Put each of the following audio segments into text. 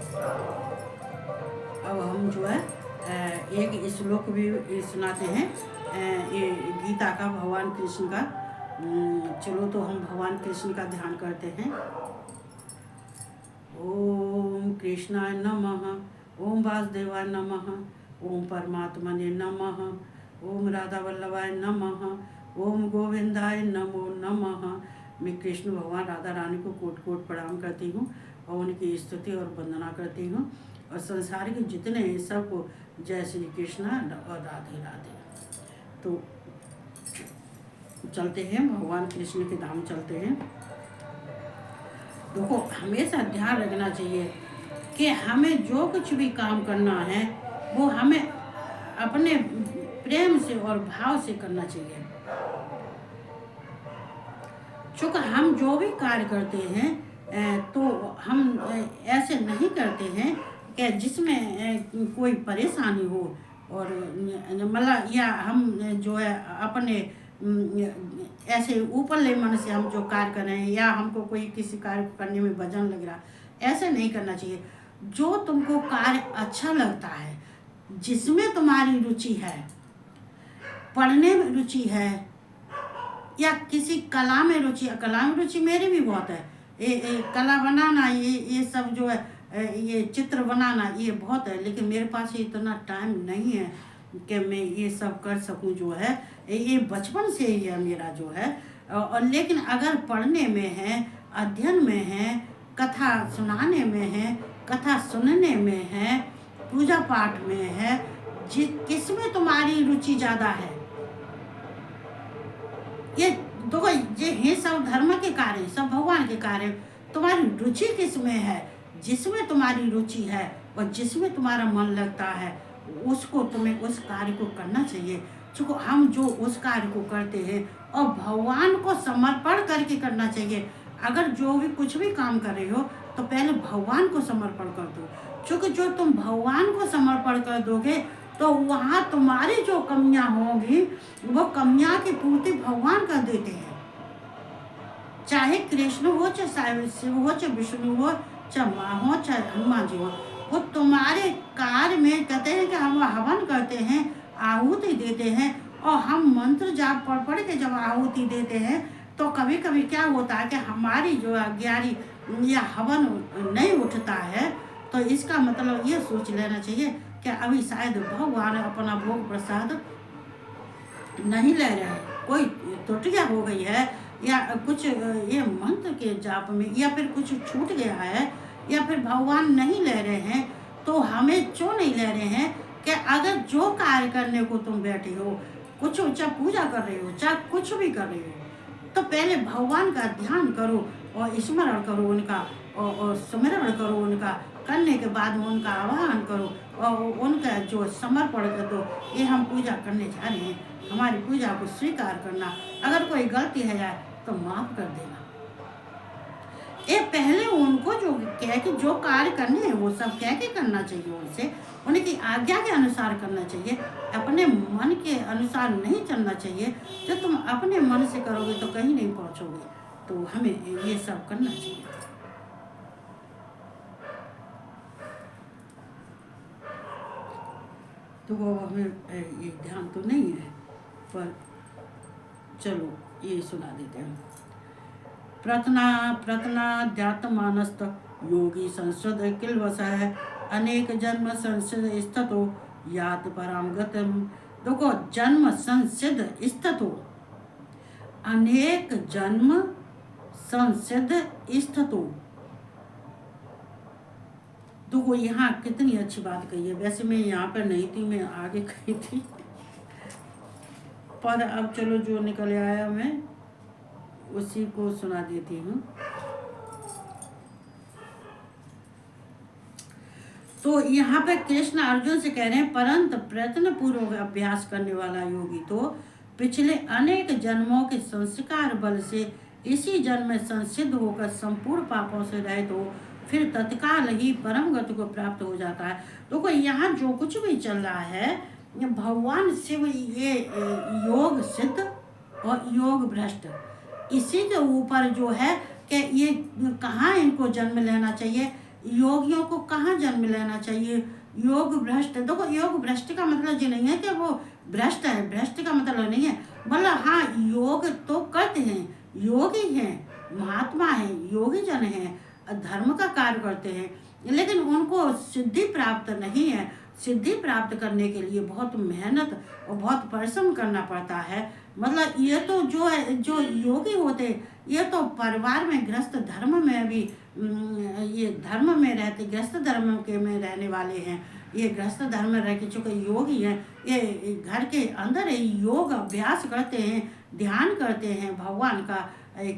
अब हम जो है एक श्लोक भी सुनाते हैं, ये गीता का, भगवान कृष्ण का। चलो तो हम भगवान कृष्ण का ध्यान करते हैं। ओम कृष्णाय नमः, ओम वासुदेवाय नमः, ओम परमात्मने नमः, ओम राधा वल्लभाय नमः, ओम गोविंदाय नमो नमः। मैं कृष्ण भगवान राधा रानी को कोट कोट प्रणाम करती हूँ और उनकी स्तुति और वंदना करती हूँ, और संसार के जितने हैं सबको जय श्री कृष्णा और राधे राधे। तो चलते हैं, भगवान कृष्ण के धाम चलते हैं। देखो, हमेशा ध्यान रखना चाहिए कि हमें जो कुछ भी काम करना है वो हमें अपने प्रेम से और भाव से करना चाहिए। चूँकि हम जो भी कार्य करते हैं तो हम ऐसे नहीं करते हैं कि जिसमें कोई परेशानी हो, और मतलब या हम जो है अपने ऐसे ऊपरले मन से हम जो कार्य कर रहे हैं, या हमको कोई किसी कार्य को करने में वजन लग रहा, ऐसे नहीं करना चाहिए। जो तुमको कार्य अच्छा लगता है, जिसमें तुम्हारी रुचि है, पढ़ने में रुचि है या किसी कला में रुचि, कला में रुचि मेरी भी बहुत है, ये कला बनाना, ये सब जो है, ये चित्र बनाना, ये बहुत है, लेकिन मेरे पास इतना टाइम नहीं है कि मैं ये सब कर सकूं। जो है ये बचपन से ही है मेरा जो है। और लेकिन अगर पढ़ने में है, अध्ययन में है, कथा सुनाने में है, कथा सुनने में है, पूजा पाठ में है, किसमें तुम्हारी रुचि ज़्यादा है, ये देखो, ये है सब धर्म के कार्य, सब भगवान के कार्य। तुम्हारी रुचि किसमें है, जिसमें तुम्हारी रुचि है और जिसमें तुम्हारा मन लगता है, उसको तुम्हें उस कार्य को करना चाहिए। चूँकि हम जो उस कार्य को करते हैं और भगवान को समर्पण करके करना चाहिए। अगर जो भी कुछ भी काम कर रहे हो तो पहले भगवान को समर्पण कर दो, क्योंकि जो तुम भगवान को समर्पण कर दोगे तो वहाँ तुम्हारी जो कमियाँ होंगी वो कमियाँ की पूर्ति भगवान कर देते हैं। चाहे कृष्ण हो, चाहे शिव हो, चाहे विष्णु हो, चाहे माँ हो, चाहे हनुमान जी हो, वो तुम्हारे कार्य में कहते हैं कि हम हवन करते हैं, आहुति देते हैं, और हम मंत्र जाप पढ़ पढ़ के जब आहुति देते हैं तो कभी कभी क्या होता है कि हमारी जो अज्ञानी या हवन नहीं उठता है, तो इसका मतलब ये सोच लेना चाहिए कि अभी शायद भगवान अपना भोग प्रसाद नहीं ले रहे हैं, कोई त्रुटियाँ हो गई है, या कुछ ये मंत्र के जाप में या फिर कुछ छूट गया है, या फिर भगवान नहीं ले रहे हैं। तो हमें क्यों नहीं ले रहे हैं कि अगर जो कार्य करने को तुम बैठे हो, कुछ चाहे पूजा कर रहे हो, चाहे कुछ भी कर रहे हो, तो पहले भगवान का ध्यान करो और स्मरण करो उनका, और स्मरण करो उनका, करने के बाद उनका आह्वान करो और उनका जो समर्पण कर दो, ये हम पूजा करने जा रहे हैं, हमारी पूजा को स्वीकार करना, अगर कोई गलती है जाए तो माफ़ कर देना। ये पहले उनको जो कह के जो कार्य करने हैं वो सब कह के करना चाहिए, उनसे उनकी आज्ञा के अनुसार करना चाहिए, अपने मन के अनुसार नहीं चलना चाहिए। जो तुम अपने मन से करोगे तो कहीं नहीं पहुंचोगे। तो हमें ये सब करना चाहिए। तो वो हमें ये ध्यान तो नहीं है, पर चलो ये सुना देते हैं। प्रत्नाध्यात्मानस्त योगी संसद किलवस है, अनेक जन्म संसिद स्थितो यात पराम गतिम। देखो, जन्म संसिद्ध स्थितो, अनेक जन्म संसिद्ध स्थितो। देखो यहाँ कितनी अच्छी बात कही है। वैसे मैं यहाँ पर नहीं थी, मैं आगे कही थी, पर अब चलो जो निकल आया मैं उसी को सुना देती हूँ। तो यहाँ पे कृष्ण अर्जुन से कह रहे हैं, परंतु प्रयत्न पूर्वक अभ्यास करने वाला योगी तो पिछले अनेक जन्मों के संस्कार बल से इसी जन्म में संसिद्ध होकर संपूर्ण पापों से रहित हो, फिर तत्काल ही परम गति को प्राप्त हो जाता है। तो यहाँ जो कुछ भी चल रहा है, भगवान शिव ये योग सिद्ध और योग भ्रष्ट, इसी के ऊपर जो है कि ये कहाँ इनको जन्म लेना चाहिए, योगियों को कहाँ जन्म लेना चाहिए? योग भ्रष्ट, देखो योग भ्रष्ट का मतलब ये नहीं है कि वो भ्रष्ट है, भ्रष्ट का मतलब नहीं है, मतलब हाँ योग तो करते हैं, योगी हैं, महात्मा हैं, योगी जन हैं, धर्म का कार्य करते हैं, लेकिन उनको सिद्धि प्राप्त नहीं है। सिद्धि प्राप्त करने के लिए बहुत मेहनत और बहुत परिश्रम करना पड़ता है। मतलब ये तो जो है, जो योगी होते ये तो परिवार में गृहस्थ धर्म में भी ये धर्म में रहते, गृहस्थ धर्म के में रहने वाले हैं। ये गृहस्थ धर्म में रह के चूँकि योगी हैं, ये घर के अंदर योग अभ्यास करते हैं, ध्यान करते हैं, भगवान का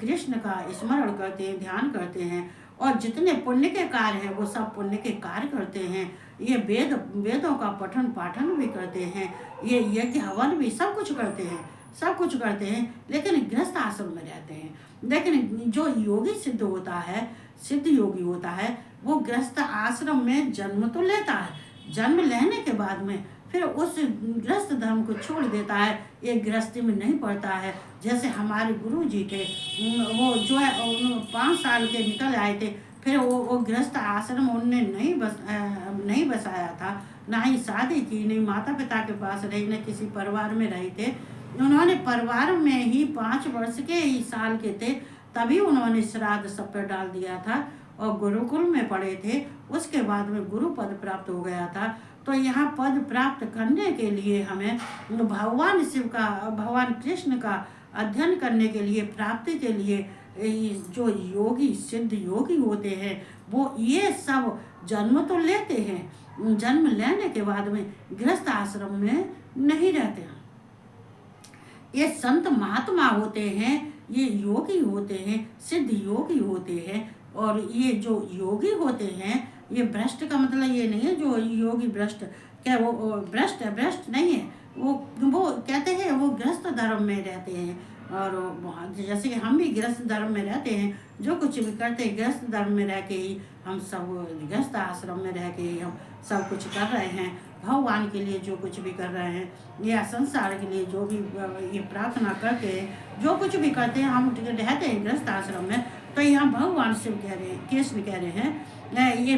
कृष्ण का स्मरण करते हैं, ध्यान करते हैं, और जितने पुण्य के कार्य हैं वो सब पुण्य के कार्य करते हैं। ये वेदों का पठन पाठन भी करते हैं, ये यज्ञ हवन भी सब कुछ करते हैं, सब कुछ करते हैं, लेकिन गृहस्थ आश्रम में रहते हैं। लेकिन जो योगी सिद्ध होता है, सिद्ध योगी होता है, वो गृहस्थ आश्रम में जन्म तो लेता है, जन्म लेने के बाद में फिर उस गृहस्थ धर्म को छोड़ देता है, ये गृहस्थी में नहीं पड़ता है। जैसे हमारे गुरु जी थे, वो जो है 5 साल के निकल आए थे, फिर वो गृहस्थ आश्रम उनने नहीं बसाया था, ना ही शादी की, नहीं माता पिता के पास रही, न किसी परिवार में रहे थे। उन्होंने परिवार में ही 5 वर्ष के ही साल के थे तभी उन्होंने श्राद्ध सब पर डाल दिया था और गुरुकुल में पढ़े थे। उसके बाद में गुरु पद प्राप्त हो गया था। तो यहाँ पद प्राप्त करने के लिए हमें भगवान शिव का, भगवान कृष्ण का अध्ययन करने के लिए, प्राप्ति के लिए जो योगी सिद्ध योगी होते हैं वो ये सब जन्म तो लेते हैं, जन्म लेने के बाद में गृहस्थ आश्रम में नहीं रहते हैं। ये संत महात्मा होते हैं, ये योगी होते हैं, सिद्ध योगी होते हैं। और ये जो योगी होते हैं, ये भ्रष्ट का मतलब ये नहीं है जो योगी भ्रष्ट, क्या वो भ्रष्ट है? भ्रष्ट नहीं है, वो कहते हैं वो गृहस्थ धर्म में रहते हैं। और जैसे कि हम भी गृहस्थ धर्म में रहते हैं, जो कुछ भी करते हैं गृहस्थ धर्म में रह के ही हम सब, गृहस्थ आश्रम में रह के ही हम सब कुछ कर रहे हैं। भगवान के लिए जो कुछ भी कर रहे हैं या संसार के लिए जो भी ये प्रार्थना करते हैं, जो कुछ भी करते हैं, हम रहते हैं गृहस्थ आश्रम में। तो यहाँ भगवान शिव कह रहे हैं, कृष्ण कह रहे हैं, ये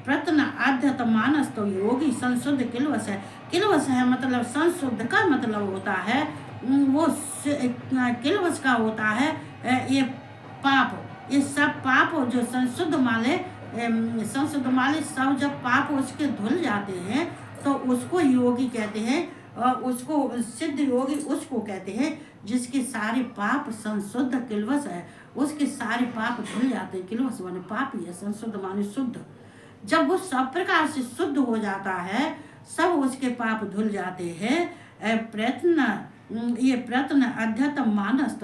प्रत्न आध्यात्म मानस तो योगी संशुद्ध किलवस है। किलवस है मतलब संशुद्ध का मतलब होता है वो किलवस का होता है ये पाप, ये सब पाप जो संशुद्ध माले सब जब पाप उसके धुल जाते हैं तो उसको योगी कहते हैं। और उसको सिद्ध योगी उसको कहते हैं जिसके सारे पाप संशुद्ध किलवस है, उसके सारे पाप धुल जाते हैं। किलवस माने पाप ही है, संशुद्ध माने शुद्ध। जब वो सब प्रकार से शुद्ध हो जाता है, सब उसके पाप धुल जाते हैं। प्रयत्न अध्यतम मानस,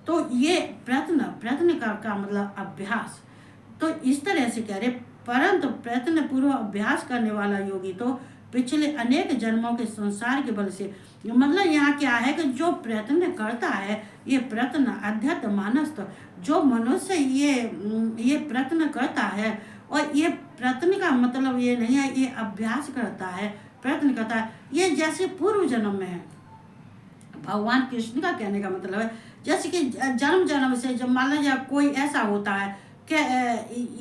तो ये प्रयत्न का मतलब अभ्यास। तो इस तरह से कह रहे, परंतु प्रयत्न पूर्व अभ्यास करने वाला योगी तो पिछले अनेक जन्मों के संसार के बल से, मतलब यहाँ क्या है कि जो प्रयत्न करता है, ये प्रयत्न अध्यतम मानस, तो जो मनुष्य ये प्रयत्न करता है, और ये प्रयत्न का मतलब ये नहीं है ये अभ्यास करता है, प्रयत्न करता है, ये जैसे पूर्व जन्म में है। भगवान कृष्ण का कहने का मतलब है जैसे कि जन्म से, जब मान लीजिए कोई ऐसा होता है कि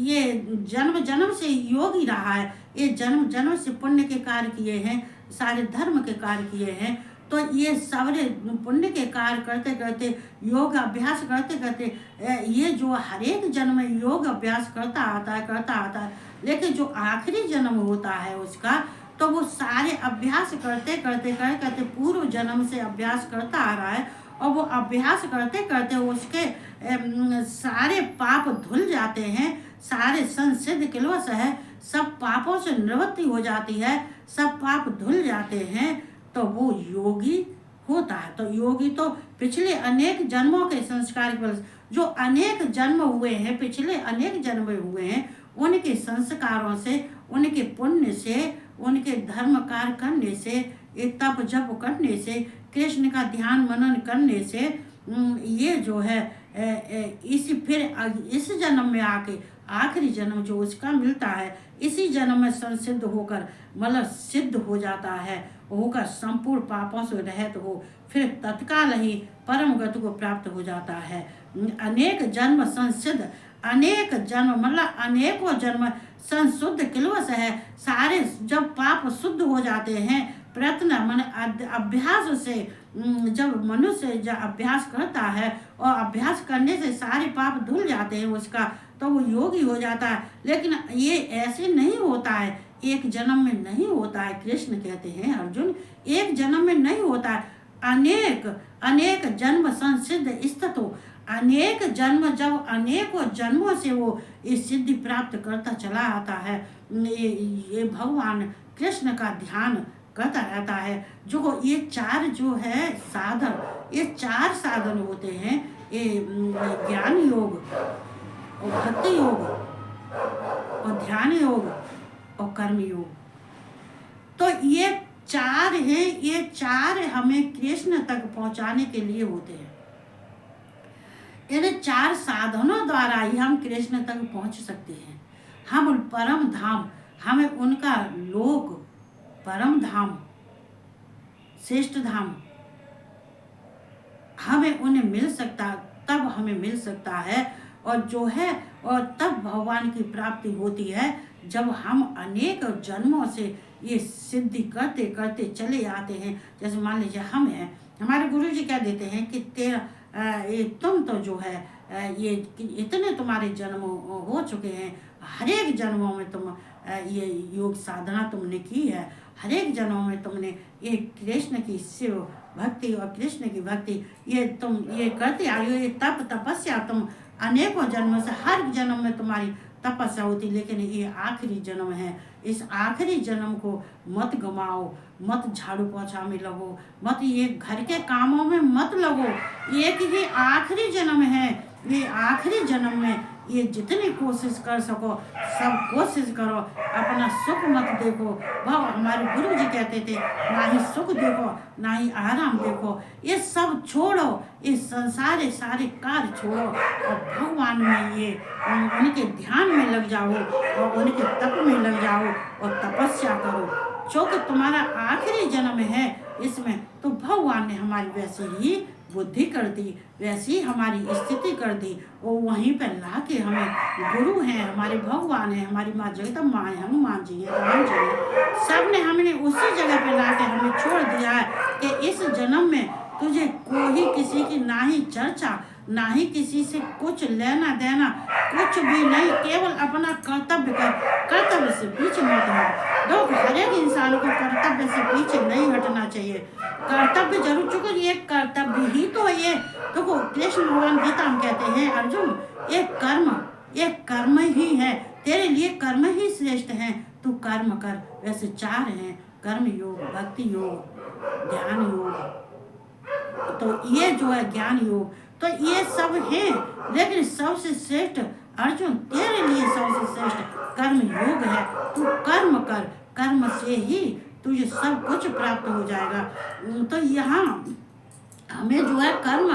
ये जन्म से योगी रहा है, ये जन्म से पुण्य के कार्य किए हैं, सारे धर्म के कार्य किए हैं, तो ये सारे पुण्य के कार्य करते करते, योग अभ्यास करते करते, ये जो हर एक जन्म में योग अभ्यास करता आता है, लेकिन जो आखिरी जन्म होता है उसका, तो वो सारे अभ्यास करते पूर्व जन्म से अभ्यास करता आ रहा है, और वो अभ्यास करते करते उसके सारे पाप धुल जाते हैं, सारे संसिद्ध किलवस है, सब पापों से निवृत्ति हो जाती है, सब पाप धुल जाते हैं, तो वो योगी होता है। तो योगी तो पिछले अनेक जन्मों के संस्कार के बल, जो अनेक जन्म हुए हैं, पिछले अनेक जन्म हुए हैं, उनके संस्कारों से, उनके पुण्य से, उनके धर्म कार्य करने से, तप जप करने से, कृष्ण का ध्यान मनन करने से, ये जो है इस जन्म में आके आखिरी जन्म जो उसका मिलता है, इसी जन्म में संसिद्ध होकर मतलब सिद्ध हो जाता है, होकर संपूर्ण पापों से रहित हो, फिर तत्काल ही परम गति को प्राप्त हो जाता है। अनेक जन्म संसिद्ध, अनेक जन्म मतलब अनेकों जन्म संशुद्ध किलवश है। सारे जब पाप शुद्ध हो जाते हैं, प्रयत्न मन अभ्यास से जब मनुष्य जब अभ्यास करता है और अभ्यास करने से सारे पाप धुल जाते हैं उसका, तो वो योगी हो जाता है। लेकिन ये ऐसे नहीं होता है, एक जन्म में नहीं होता है। कृष्ण कहते हैं अर्जुन, एक जन्म में नहीं होता है, अनेक अनेक जन्म संसिद्ध स्थित हो। अनेक जन्म, जब अनेकों जन्मों से वो इस सिद्धि प्राप्त करता चला आता है, ये भगवान कृष्ण का ध्यान करता रहता है। जो ये चार जो है साधन, ये चार साधन होते हैं, ये ज्ञान योग और भक्ति योग और ध्यान योग और कर्म योग। तो ये चार हैं, ये चार हमें कृष्ण तक पहुंचाने के लिए होते हैं। इन चार साधनों द्वारा ही हम कृष्ण तक पहुंच सकते हैं। हम परम धाम, हमें उनका लोक, परम धाम, श्रेष्ठ धाम हमें उन्हें मिल सकता, तब हमें मिल सकता है। और जो है, और तब भगवान की प्राप्ति होती है जब हम अनेक जन्मों से ये सिद्धि करते करते चले आते हैं। जैसे मान लीजिए हम हैं, हमारे गुरु जी क्या देते हैं कि ये तुम तो जो है ये इतने तुम्हारे जन्म हो चुके हैं, हर एक जन्मों में तुम ये योग साधना तुमने की है, हर एक जन्मों में तुमने ये कृष्ण की शिव भक्ति और कृष्ण की भक्ति ये तुम ये करते आई हो, ये तप तपस्या तुम अनेकों जन्मों से, हर जन्म में तुम्हारी तपस्या होती। लेकिन ये आखिरी जन्म है, इस आखिरी जन्म को मत गमाओ, मत झाड़ू पोछा में लगो, मत ये घर के कामों में मत लगो। एक ही आखिरी जन्म है, ये आखिरी जन्म में ये जितनी कोशिश कर सको सब कोशिश करो, अपना सुख मत देखो। भाव हमारे गुरु जी कहते थे, ना ही सुख देखो ना ही आराम देखो, ये सब छोड़ो, ये संसार सारे कार्य छोड़ो और भगवान में ये उनके ध्यान में लग जाओ और उनके तप में लग जाओ और तपस्या करो। क्योंकि तुम्हारा आखिरी जन्म है इसमें, तो भगवान ने हमारी वैसे ही बुद्धि कर दी, वैसी हमारी स्थिति कर दी, वो वहीं पर ला के हमें गुरु हैं, हमारे भगवान हैं, हमारी माँ जगदम्बा है, हनुमान जी है, राम जी है, सब ने हमने उसी जगह पे ला के हमें छोड़ दिया है कि इस जन्म में तुझे कोई किसी की ना ही चर्चा, ना ही किसी से कुछ लेना देना, कुछ भी नहीं, केवल अपना कर्तव्य कर, कर्तव्य से पीछे मत हट। लोग हर एक इंसान को कर्तव्य से पीछे नहीं हटना चाहिए, कर्तव्य जरूर, चूंकि ये कर्तव्य ही तो ये तो कृष्ण भगवान गीता में कहते हैं अर्जुन, ये कर्म ही है, तेरे लिए कर्म ही श्रेष्ठ है, तू कर्म कर। वैसे चार हैं, कर्म योग, भक्ति योग, ध्यान योग। तो ये जो है ज्ञान योग, तो ये सब है, लेकिन सबसे श्रेष्ठ अर्जुन तेरे लिए सबसे श्रेष्ठ कर्म योग है। तू कर्म कर, कर्म से ही तुझे सब कुछ प्राप्त हो जाएगा। तो यहाँ हमें जो है कर्म,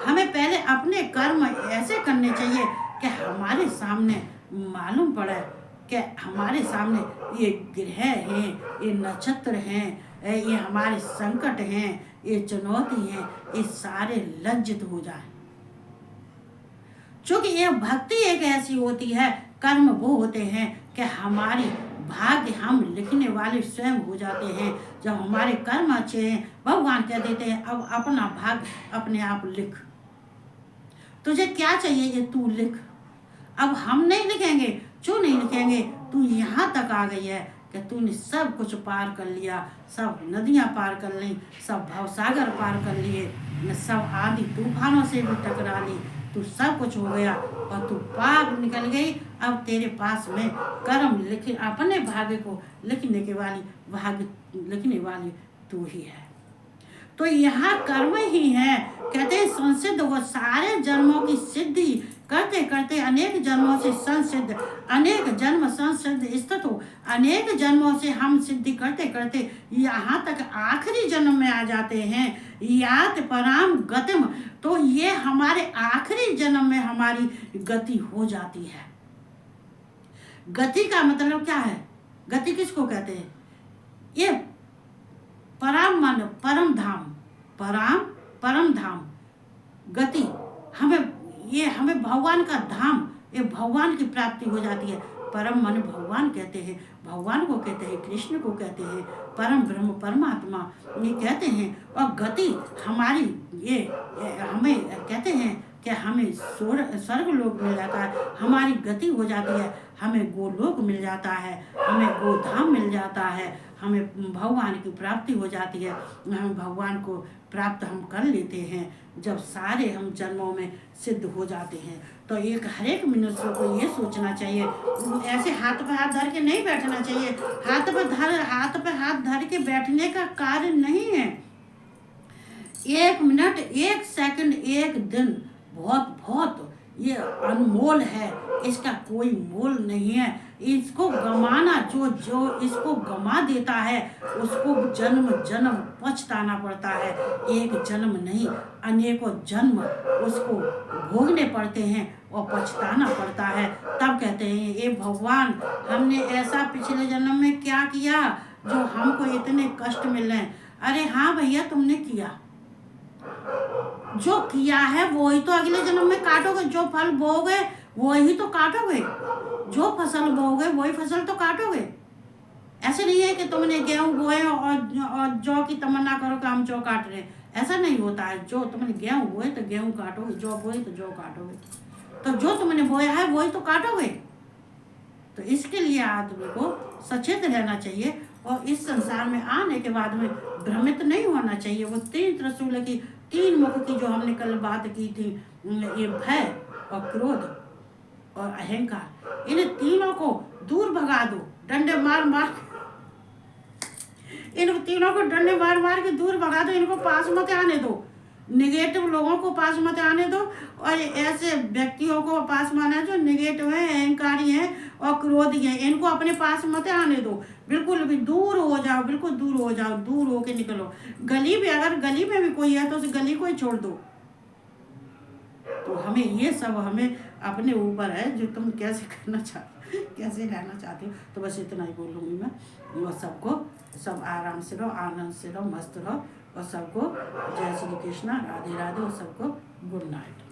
हमें पहले अपने कर्म ऐसे करने चाहिए कि हमारे सामने मालूम पड़े कि हमारे सामने ये ग्रह हैं, ये नक्षत्र हैं, ये हमारे संकट हैं, ये चुनौती हैं, ये सारे लज्जित हो जाए। क्योंकि ये भक्ति एक ऐसी होती है, कर्म वो होते हैं कि हमारी भाग्य हम लिखने वाले स्वयं हो जाते हैं। जब हमारे कर्म अच्छे हैं, भगवान कह देते हैं अब अपना भाग्य अपने आप लिख, तुझे क्या चाहिए ये तू लिख। अब हम नहीं लिखेंगे, क्यों नहीं लिखेंगे, तू यहाँ तक आ गई है कि तूने सब कुछ पार कर लिया, सब नदियाँ पार कर ली, सब भवसागर पार कर लिए, सब आदि तूफानों से भी टकरा ली, तू सब कुछ हो गया और तू पार निकल गई। अब तेरे पास में कर्म लिख, अपने भाग्य को लिखने के वाली, भाग्य लिखने वाली तू ही है। तो यहाँ कर्म ही है, कहते हैं संसिद्ध, वो सारे जन्मों की सिद्धि करते करते अनेक जन्मों से संसिद्ध, अनेक जन्म संसिद्ध स्थित हो, अनेक जन्मों से हम सिद्धि करते करते यहाँ तक आखिरी जन्म में आ जाते हैं। यात पराम गतिम, तो ये हमारे आखिरी जन्म में हमारी गति हो जाती है। गति का मतलब क्या है, गति किसको कहते हैं, ये परम मन, परम धाम, परम धाम गति, हमें भगवान का धाम, ये भगवान की प्राप्ति हो जाती है। परम मन भगवान कहते हैं, भगवान को कहते हैं, कृष्ण को कहते हैं, परम ब्रह्म परमात्मा ये कहते हैं। और गति हमारी ये हमें कहते हैं कि हमें स्वर्ग लोक मिल जाता है, हमारी गति हो जाती है, हमें गोलोक मिल जाता है, हमें गोधाम मिल जाता है, हमें भगवान की प्राप्ति हो जाती है। हम भगवान को प्राप्त हम कर लेते हैं जब सारे हम जन्मों में सिद्ध हो जाते हैं। तो हर एक मनुष्य को ये सोचना चाहिए, ऐसे हाथ पे हाथ धर के नहीं बैठना चाहिए। हाथ पे हाथ धर के बैठने का कार्य नहीं है। 1 मिनट, 1 सेकंड, 1 दिन बहुत बहुत ये अनमोल है, इसका कोई मोल नहीं है। इसको गमाना, जो इसको गमा देता है उसको जन्म जन्म पछताना पड़ता है। एक जन्म नहीं, अनेकों जन्म उसको भोगने पड़ते हैं और पछताना पड़ता है। तब कहते हैं ये भगवान, हमने ऐसा पिछले जन्म में क्या किया जो हमको इतने कष्ट मिल रहे हैं। अरे हाँ भैया, तुमने किया, जो किया है वही तो अगले जन्म में काटोगे। जो फल बोओगे वही तो काटोगे, जो फसल बोओगे वही फसल तो काटोगे। ऐसे नहीं है कि तुमने गेहूं बोए और जौ की तमन्ना करो कि हम जौ काट रहे हैं, ऐसा नहीं होता है। जो तुमने गेहूं बोए तो गेहूं काटोगे, जौ बोए तो जौ काटोगे। तो जो तुमने बोया है वही तो काटोगे। तो इसके लिए आदमी को सचेत रहना चाहिए और इस संसार में आने के बाद में भ्रमित नहीं होना चाहिए। वो 3 त्रिशूल की, 3 मुख की जो हमने कल बात की थी, ये भय और क्रोध और अहंकार, इन तीनों को दूर भगा दो। डंडे मार मार इन तीनों को डंडे मार मार के दूर भगा दो। इनको पास मत आने दो, निगेटिव लोगों को पास मत आने दो और ऐसे व्यक्तियों को पास में आना जो निगेटिव है, अहंकारी हैं और क्रोधी हैं, इनको अपने पास मत आने दो। बिल्कुल भी दूर हो जाओ, बिल्कुल दूर हो जाओ, दूर होके निकलो। गली भी, अगर गली में भी कोई है तो उस गली को ही छोड़ दो। तो हमें ये सब हमें अपने ऊपर है, जो तुम कैसे करना चाहते हो, कैसे रहना चाहते हो। तो बस इतना ही बोलूँगी मैं। वो सबको सब आराम से रहो, आनंद से रहो, मस्त रहो और सबको जय श्री कृष्णा, राधे राधे और सबको गुड नाइट।